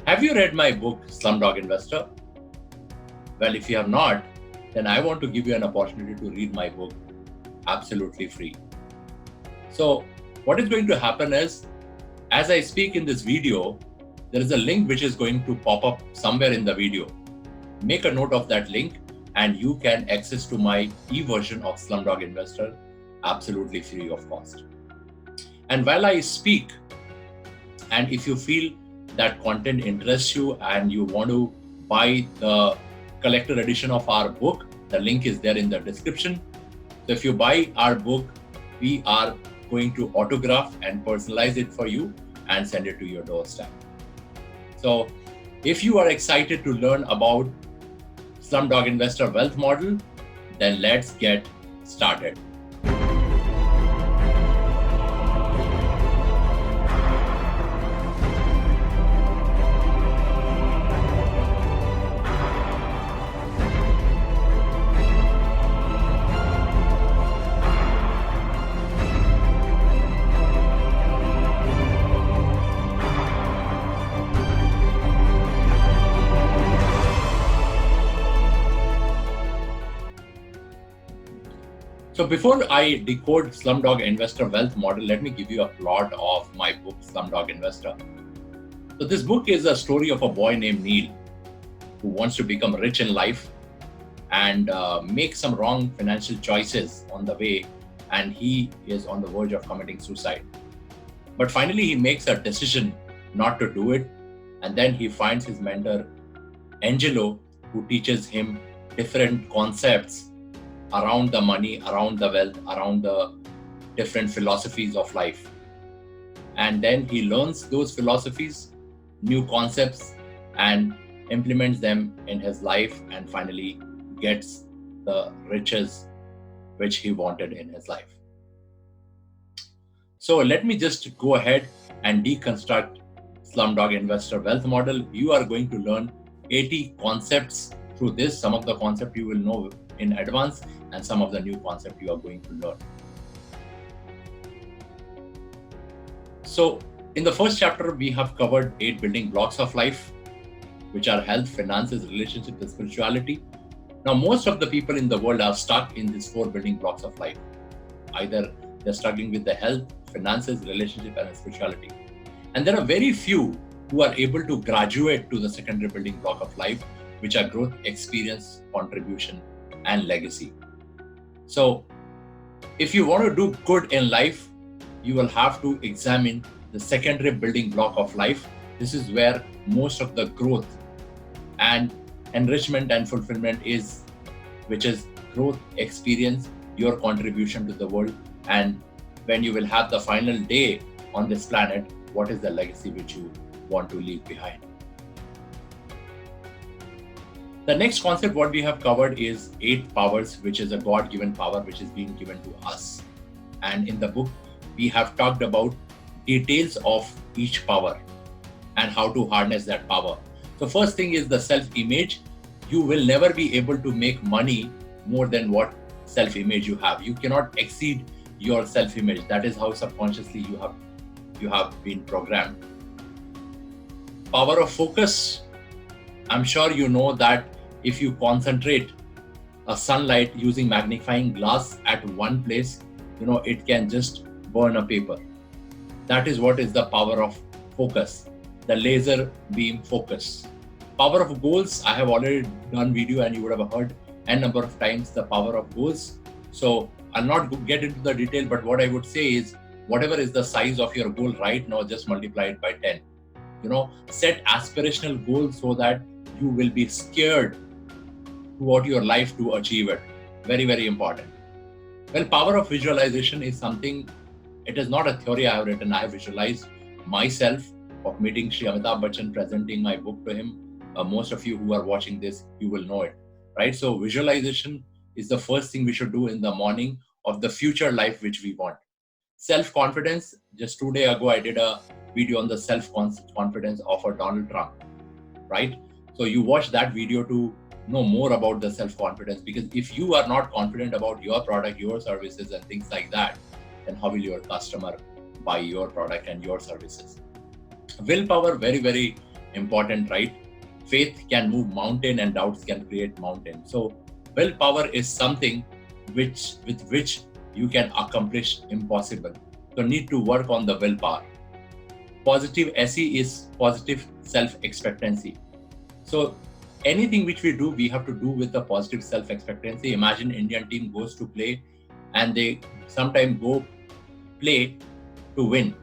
Have you read my book, Slumdog Investor? Well, if you have not, then I want to give you an opportunity to read my book absolutely free. So what is going to happen is, as I speak in this video, there is a link which is going to pop up somewhere in the video. Make a note of that link and you can access to my e-version of Slumdog Investor absolutely free of cost. And while I speak, and if you feel that content interests you and you want to buy the collector edition of our book, the link is there in the description. So if you buy our book, we are going to autograph and personalize it for you and send it to your doorstep. So if you are excited to learn about Slumdog Investor wealth model, then let's get started. So before I decode Slumdog Investor wealth model, let me give you a plot of my book, Slumdog Investor. So this book is a story of a boy named Neil who wants to become rich in life and make some wrong financial choices on the way, and he is on the verge of committing suicide. But finally he makes a decision not to do it, and then he finds his mentor, Angelo, who teaches him different concepts around the money, around the wealth, around the different philosophies of life. And then he learns those philosophies, new concepts, and implements them in his life, and finally gets the riches which he wanted in his life. So let me just go ahead and deconstruct Slumdog Investor wealth model. You are going to learn 80 concepts through this. Some of the concepts you will know in advance, and some of the new concepts you are going to learn. So in the first chapter, we have covered 8 building blocks of life, which are health, finances, relationship, and spirituality. Now, most of the people in the world are stuck in these 4 building blocks of life. Either they're struggling with the health, finances, relationship, and spirituality. And there are very few who are able to graduate to the secondary building block of life, which are growth, experience, contribution, and legacy. So if you want to do good in life, you will have to examine the secondary building block of life. This is where most of the growth and enrichment and fulfillment is, which is growth, experience, your contribution to the world, and when you will have the final day on this planet, what is the legacy which you want to leave behind. The next concept what we have covered is 8 powers, which is a God-given power which is being given to us. And in the book, we have talked about details of each power and how to harness that power. So first thing is the self-image. You will never be able to make money more than what self-image you have. You cannot exceed your self-image. That is how subconsciously you have been programmed. Power of focus. I'm sure you know that if you concentrate a sunlight using magnifying glass at one place, it can just burn a paper. That is what is the power of focus, the laser beam focus. Power of goals, I have already done video and you would have heard n number of times the power of goals. So I'll not get into the detail, but what I would say is whatever is the size of your goal right now, just multiply it by 10. Set aspirational goals so that you will be scared throughout your life to achieve it. Very, very important. Well, power of visualization is something, it is not a theory I have written. I have visualized myself of meeting Shri Amitabh Bachchan, presenting my book to him. Most of you who are watching this, you will know it, right? So visualization is the first thing we should do in the morning of the future life which we want. Self-confidence, just 2 days ago, I did a video on the self-confidence of a Donald Trump, right? So you watch that video to know more about the self-confidence, because if you are not confident about your product, your services and things like that, then how will your customer buy your product and your services? Willpower, very, very important, right? Faith can move mountain and doubts can create mountain. So willpower is something with which you can accomplish impossible. So need to work on the willpower. Positive SE is positive self-expectancy. So anything which we do, we have to do with a positive self-expectancy. Imagine Indian team goes to play and they sometimes go play to win.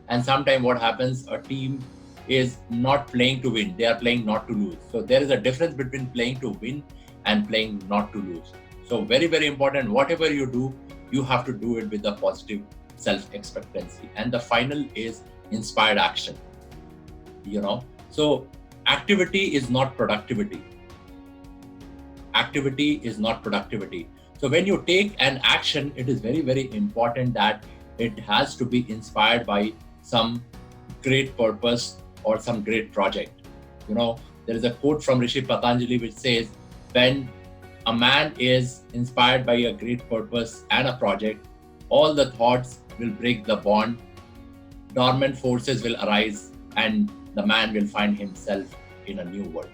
And sometimes what happens, a team is not playing to win, they are playing not to lose. So there is a difference between playing to win and playing not to lose. So very, very important, whatever you do, you have to do it with a positive self-expectancy. And the final is inspired action. So activity is not productivity. Activity is not productivity. So when you take an action, it is very, very important that it has to be inspired by some great purpose or some great project. There is a quote from Rishi Patanjali which says, when a man is inspired by a great purpose and a project, all the thoughts will break the bond, dormant forces will arise, and the man will find himself in a new world.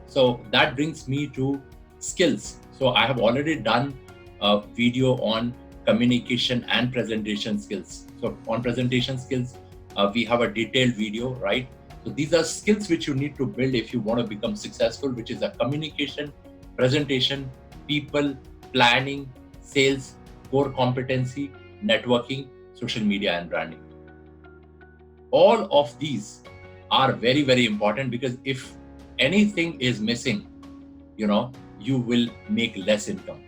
So that brings me to skills. So I have already done a video on communication and presentation skills. So on presentation skills, we have a detailed video, right? So these are skills which you need to build if you want to become successful, which is a communication, presentation, people, planning, sales, core competency, networking, social media, and branding. All of these are very, very important, because if anything is missing, you will make less income.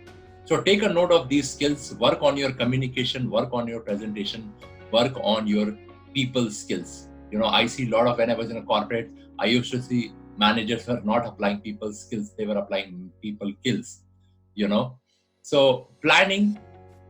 So take a note of these skills, work on your communication, work on your presentation, work on your people skills. I see a lot of, when I was in a corporate, I used to see managers were not applying people skills, they were applying people kills, So planning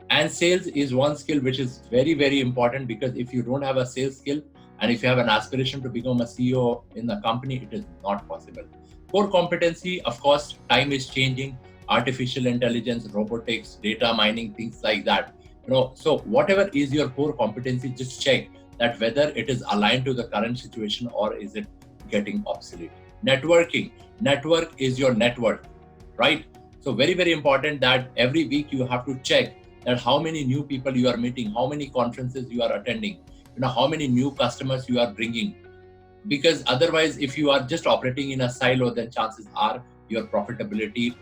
and sales is one skill which is very, very important, because if you don't have a sales skill and if you have an aspiration to become a CEO in the company, it is not possible. Core competency, of course, time is changing, artificial intelligence, robotics, data mining, things like that. So whatever is your core competency, just check that whether it is aligned to the current situation or is it getting obsolete. Networking. Network is your net worth, right? So very, very important that every week you have to check that how many new people you are meeting, how many conferences you are attending, how many new customers you are bringing. Because otherwise, if you are just operating in a silo, then chances are your profitability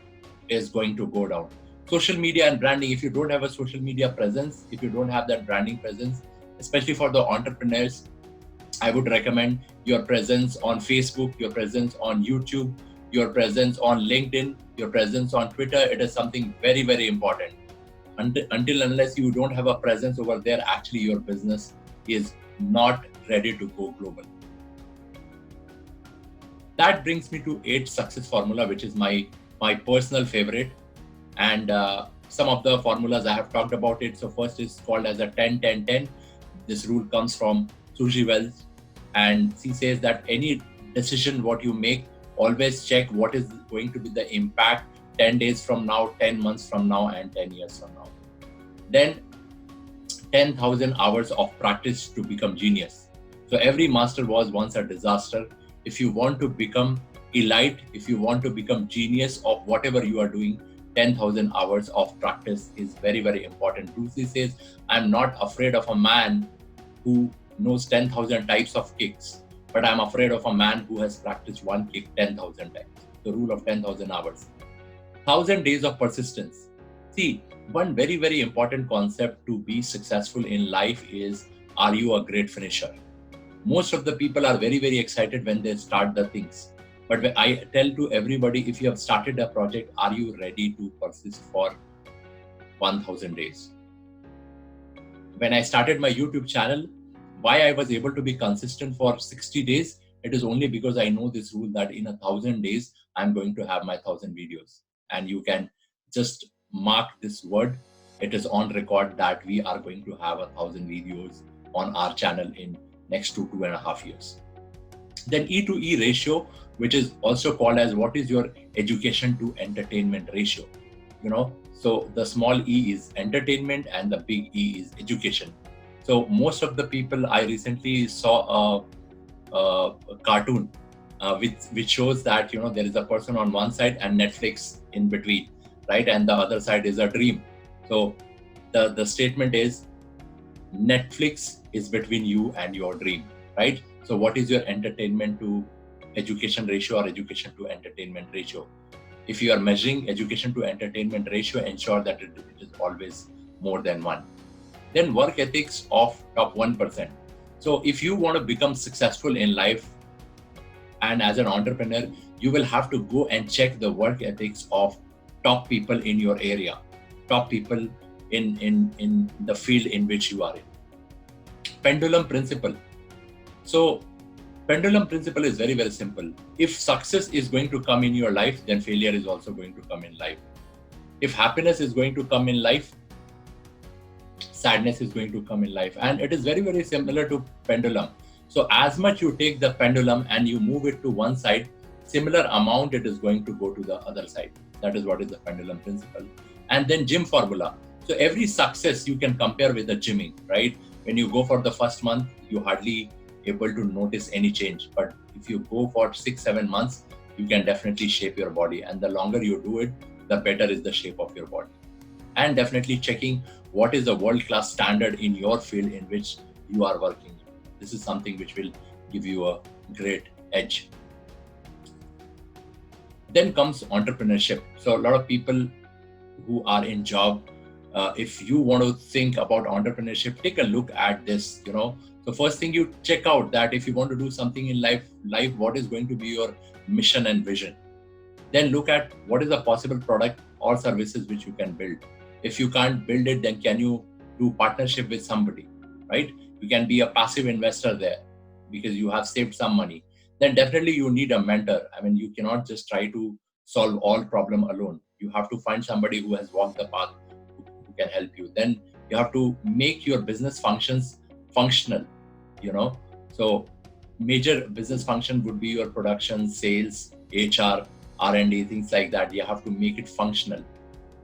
is going to go down. Social media and branding. If you don't have a social media presence, if you don't have that branding presence, especially for the entrepreneurs, I would recommend your presence on Facebook, your presence on YouTube, your presence on LinkedIn, your presence on Twitter. It is something very, very important. Until unless you don't have a presence over there, actually your business is not ready to go global. That brings me to 8 success formula, which is my personal favorite. And some of the formulas I have talked about it. So first is called as a 10-10-10. This rule comes from Suzy Wells, and she says that any decision what you make, always check what is going to be the impact 10 days from now, 10 months from now, and 10 years from now. Then 10,000 hours of practice to become genius. So every master was once a disaster. If you want to become elite, if you want to become genius of whatever you are doing, 10,000 hours of practice is very, very important. Lucy says, I'm not afraid of a man who knows 10,000 types of kicks, but I'm afraid of a man who has practiced one kick 10,000 times. The rule of 10,000 hours. 1,000 days of persistence. See, one very, very important concept to be successful in life is, are you a great finisher? Most of the people are very, very excited when they start the things. But when I tell to everybody, if you have started a project, are you ready to persist for 1,000 days? When I started my YouTube channel, why I was able to be consistent for 60 days, it is only because I know this rule that in 1,000 days, I'm going to have my 1,000 videos. And you can just mark this word. It is on record that we are going to have 1,000 videos on our channel in next 2.5 years. Then E to E ratio, which is also called as what is your education to entertainment ratio. So the small e is entertainment and the big E is education. So most of the people, I recently saw a cartoon which shows that there is a person on one side and Netflix in between, right? And the other side is a dream. So the statement is Netflix is between you and your dream, right? So what is your entertainment to education ratio or education to entertainment ratio? If you are measuring education to entertainment ratio, ensure that it is always more than 1. Then work ethics of top 1%. So if you want to become successful in life and as an entrepreneur, you will have to go and check the work ethics of top people in your area, top people in the field in which you are in. Pendulum principle. So pendulum principle is very, very simple. If success is going to come in your life, then failure is also going to come in life. If happiness is going to come in life, sadness is going to come in life. And it is very, very similar to pendulum. So as much you take the pendulum and you move it to one side, similar amount it is going to go to the other side. That is what is the pendulum principle. And then gym formula. So every success you can compare with the gymming, right? When you go for the first month, you hardly able to notice any change. But if you go for 6-7 months, you can definitely shape your body. And the longer you do it, the better is the shape of your body. And definitely checking what is the world-class standard in your field in which you are working. This is something which will give you a great edge. Then comes entrepreneurship. So a lot of people who are in job, if you want to think about entrepreneurship, take a look at this. So first thing, you check out that if you want to do something in life, what is going to be your mission and vision. Then look at what is the possible product or services which you can build. If you can't build it, then can you do partnership with somebody, right? You can be a passive investor there because you have saved some money. Then definitely you need a mentor. I mean, you cannot just try to solve all problem alone. You have to find somebody who has walked the path who can help you. Then you have to make your business functions functional, So major business function would be your production, sales, HR, R&D, things like that. You have to make it functional.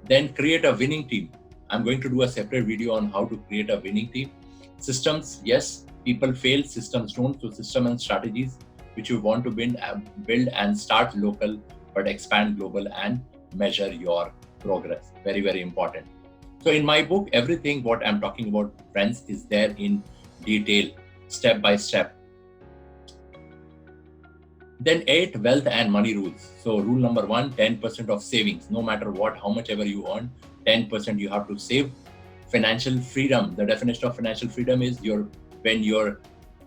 Then create a winning team. I'm going to do a separate video on how to create a winning team. Systems, yes, people fail, systems don't. So system and strategies which you want to build and start local, but expand global and measure your progress. Very, very important. So in my book, everything what I'm talking about, friends, is there in detail, step by step. Then 8 wealth and money rules. So rule number 1, 10% of savings, no matter what, how much ever you earn, 10% you have to save. Financial freedom. The definition of financial freedom is when your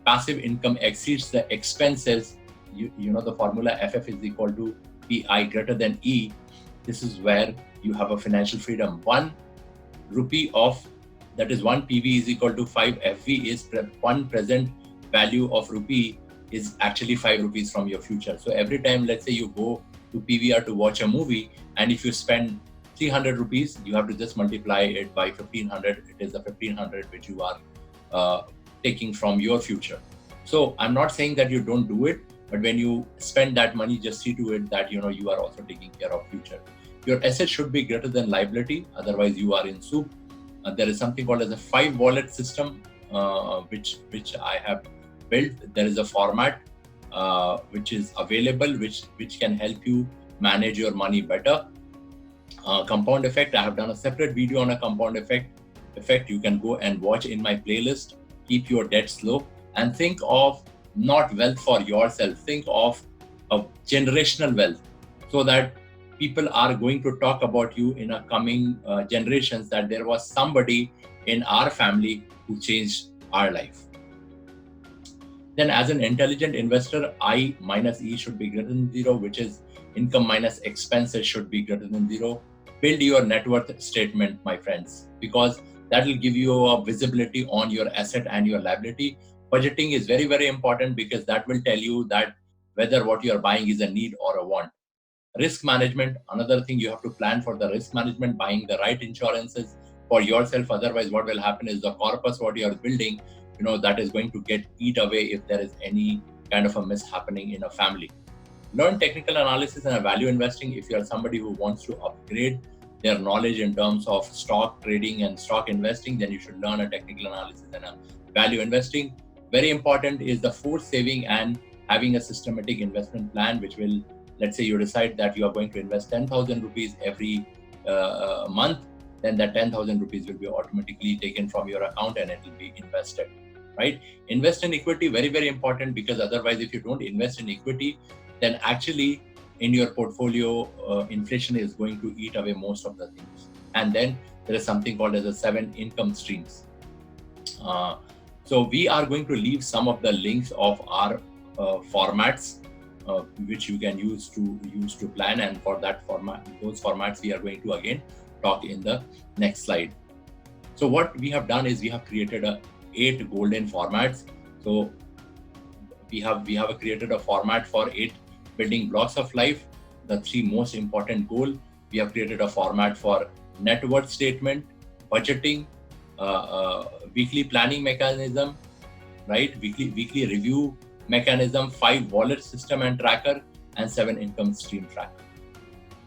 passive income exceeds the expenses, you know the formula FF is equal to PI greater than E. This is where you have a financial freedom. 1 rupee of, that is 1 PV is equal to 5 FV is 1 present value of rupee is actually 5 rupees from your future. So every time, let's say you go to PVR to watch a movie, and if you spend 300 rupees, you have to just multiply it by 1500. It is the 1500 which you are taking from your future. So I'm not saying that you don't do it, but when you spend that money, just see to it that you are also taking care of future. Your asset should be greater than liability, otherwise you are in soup. There is something called as a 5 wallet system, which I have built. There is a format which is available, which can help you manage your money better. Compound effect, I have done a separate video on a compound effect. You can go and watch in my playlist. Keep your debts low and think of not wealth for yourself, think of a generational wealth, so that people are going to talk about you in a coming generations, that there was somebody in our family who changed our life. Then as an intelligent investor, I minus E should be greater than 0, which is income minus expenses should be greater than 0. Build your net worth statement, my friends, because that will give you a visibility on your asset and your liability. Budgeting is very, very important because that will tell you that whether what you are buying is a need or a want. Risk management, another thing, you have to plan for the risk management, buying the right insurances for yourself. Otherwise, what will happen is the corpus what you are building, that is going to get eat away if there is any kind of a mishappening in a family. Learn technical analysis and value investing. If you are somebody who wants to upgrade their knowledge in terms of stock trading and stock investing, then you should learn a technical analysis and a value investing. Very important is the forced saving and having a systematic investment plan, which will, let's say you decide that you are going to invest 10,000 rupees every month, then that 10,000 rupees will be automatically taken from your account and it will be invested, right? Invest in equity, very, very important, because otherwise if you don't invest in equity, then actually in your portfolio, inflation is going to eat away most of the things. And then there is something called as a 7 income streams. So we are going to leave some of the links of our formats, which you can use to plan. And for that format, those formats we are going to again talk in the next slide. So what we have done is we have created 8 golden formats. So we have created a format for 8 building blocks of life, the 3 most important goal. We have created a format for net worth statement, budgeting, weekly planning mechanism, right? Weekly review mechanism, 5 wallet system and tracker, and 7 income stream tracker.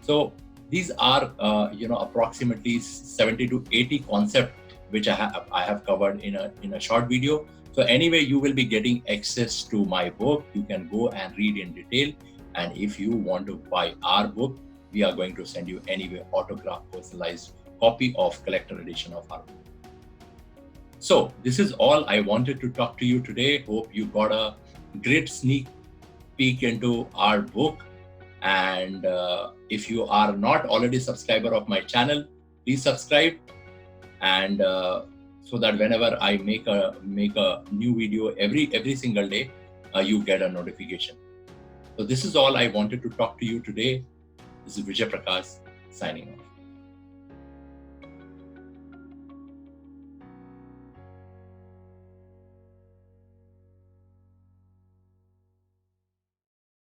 So these are approximately 70 to 80 concepts which I have covered in a short video. So anyway, you will be getting access to my book. You can go and read in detail. And if you want to buy our book, we are going to send you anyway autographed, personalized copy of collector edition of our book. So this is all I wanted to talk to you today. Hope you got a great sneak peek into our book. And if you are not already a subscriber of my channel, please subscribe. And so that whenever I make a new video every single day, you get a notification. So this is all I wanted to talk to you today. This is Vijay Prakash signing off.